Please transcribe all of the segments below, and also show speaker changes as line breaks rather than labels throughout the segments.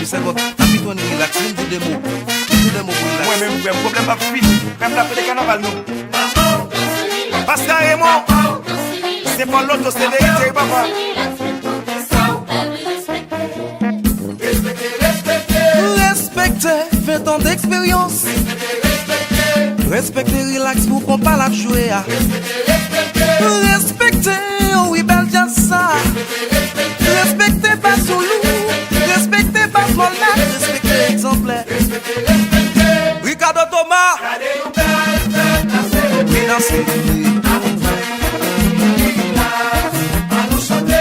50. Après, on est relax, nous des mots.
Moi-même, j'ai un problème pas fini. Même la fête de carnaval, nous. Pasteur Raymond, c'est pas l'autre, c'est vérité, papa.
Respectez, 20 ans d'expérience. Respectez, relax, vous qu'on pas la jouer. Respectez, oui, belle ça. Respectez pas son loup. Respectez pas son lac. Respectez exemplaire. Ricardo Thomas.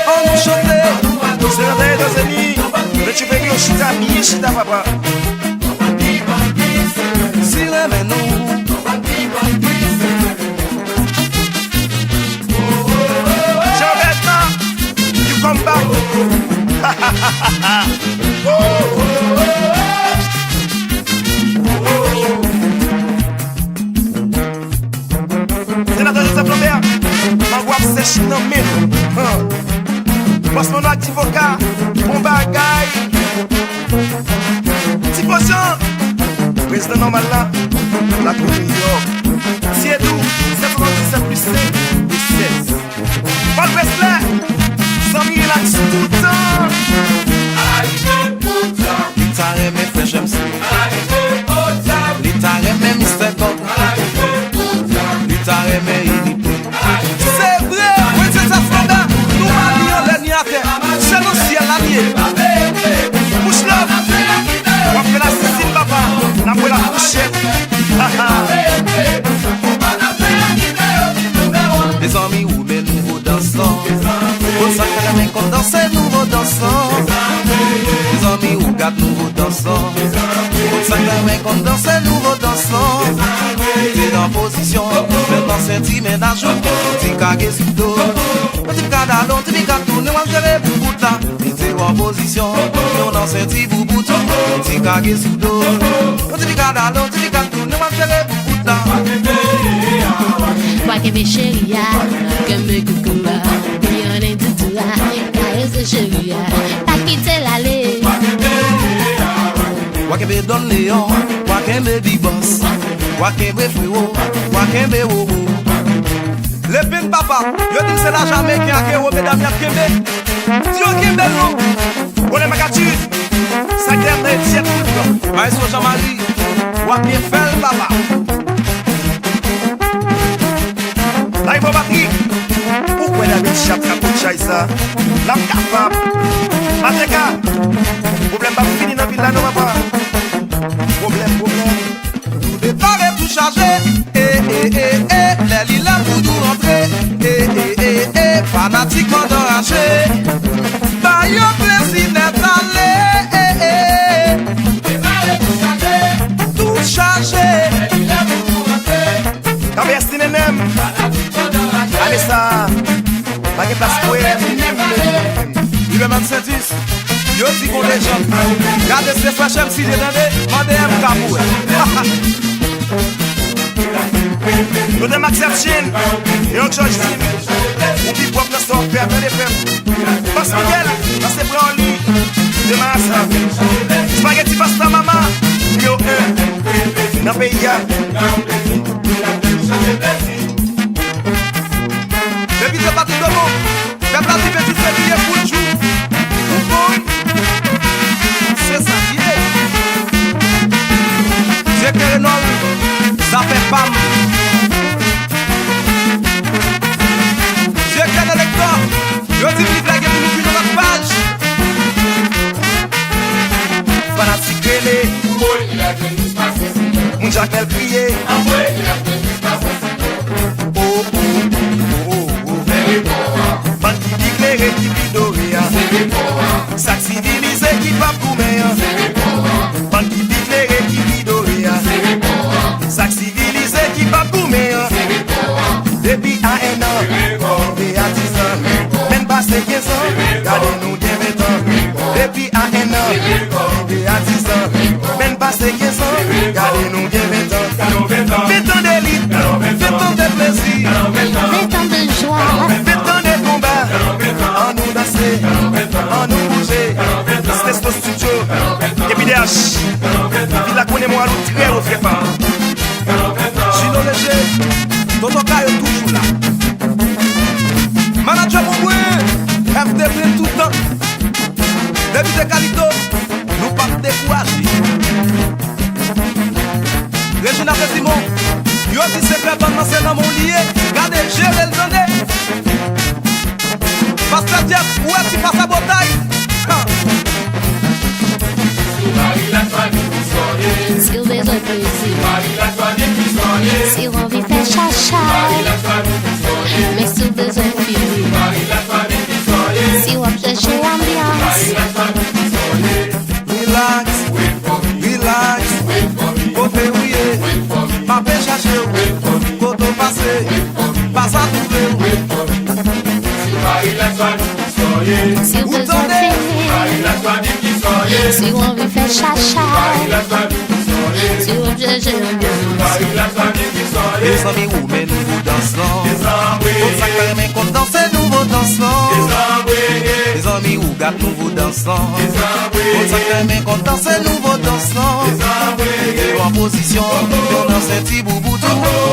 On nous chanter.
C'est la taille de Zeni. Mais tu fais que chita, chita, papa.
Si les nous.
Jean-Bertrand, you come back. Sénateur Joseph Lambert, ma voix sèche dans mes mains. Parce mon avocat, mon bagaille. Petit potion, président normal là, la Cour New York. Siedou, 77 plus 5 et 16. Paul Wesley, sans m'y relax tout le temps.
L'État aime frère j'aime ça. L'État aime Mr. God. L'État aime unité. C'est vrai, oui c'est ça Flanda. Nous allions les niates. C'est le ciel la mienne.
Push love. On fait la Cécile papa. La voix la couchette.
Les amis ou mes nouveaux dansants. Pour ça que la main qu'on danse, nouveaux dansants. Les amis ou gâte nouveaux dansants. Pour ça que la main qu'on danse, nouveaux dansants. T'es en position, maintenant senti ménage. T'es cagé sous dos. T'es cadalon, t'es tourné, moi je vais pour bout là. T'es en position, on en senti pour bout. T'es cagé sous dos. T'es cadalon, t'es tourné, moi je vais pour bout là.
Moi que mes chéris, que me coucou, que y'en est tout tout, car c'est chéri, pas quitter l'allée.
Wakembe Don Léon, Wakembe Big Boss, Wakembe Frio, Wakembe Wobo. Le pin papa, yo dis c'est la Jamaïcain qui est au mesdames y'a Kembe. Tio Kembe nous.
On est Makatu. Ça gagne des tiers tout le temps.
Maestro Jean-Marie, Wakembe Fel papa.
Là il faut battre. Pourquoi la belle chatte raconte ça? L'âme capable. Mateka. Problème pas fini dans la ville là non papa. Problème.
Tout départ et tout chargé. Les lilas pour nous rentrer. Fanatiquement d'enragé. Bayo plaisir d'être allé. Tout chargé.
T'as bien stiné nem. Allez ça. Pas de place pour elle.
Il veut même Saint-Is. Yo dis qu'on les gens. Regardez ces flashs MC de l'année. Mandez un cabou.
Nous sommes Max Epstein et on George Team. On dit propre dans son père, dans les femmes. Passe Miguel, dans ses bras en lit. De Massa. Spaghetti pasta maman. Yo 1. Dans le pays.
Baby, c'est parti de bon. Fais partie petit sévillé pour le jour. C'est ça qui est. C'est que le nom, ça fait pam. C'est que l'électeur, je dis vive la gueule pour nous finir notre page.
Fanatique les. Mon Jacques crié. Bandi d'éclairé qui pidoré. Sac civilisé qui va coumer. Bandi d'éclairé qui pidoré. Sac civilisé qui va coumer. Depuis à 1 an, depuis à 10 ans, même pas 15 ans, gardez-nous des 20 ans. Depuis à 1 an, depuis à 10 ans, même pas 15 ans, gardez-nous des 20 ans. 20 ans d'élite, 20 ans de plaisir,
20 ans de joie,
20 ans de combat, en nous danser, en nous bouger. H. Il a connu moi l'autre très au pas.
Chino léger, Toto Kayo toujours là. Manager Mouboué, FDP tout le temps. Depuis de Calito, nous pas décourager. Régina Simon, yo dit secret pendant c'est dans mon lié. Gardez, gérer le donné. Pasteur Diep, où est-ce qu'il passe à bataille?
Si on besoin plaisir, si on vit faire chacha, mais si on besoin fini, si on cherche l'ambiance,
relax, relax, côté ouillé, pas fait chercher, côté passé, pas à trouver.
si on besoin fini, si on vit faire chacha, si on cherche l'ambiance.
Les amis ou mes nouveaux dansants, pour ça que mes comptes danser nouveaux dansants. Les amis ou gâte nouveaux dansants, pour ça que mes comptes danser nouveaux dansants. Et en position, on danse un petit bouboutou,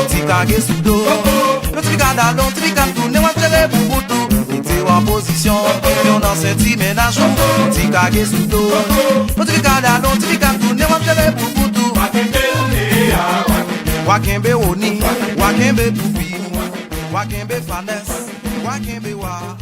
petit cagué sous dos. Le petit gadalon, petit cap tourné, on tire bouboutou. Et en position, on danse un petit ménage, petit cagué sous dos. Le petit gadalon, petit cap tourné, on tire bouboutou. Wakembe Oni, Wakembe Tupi, Wakembe Fanes, Wakembe Wa.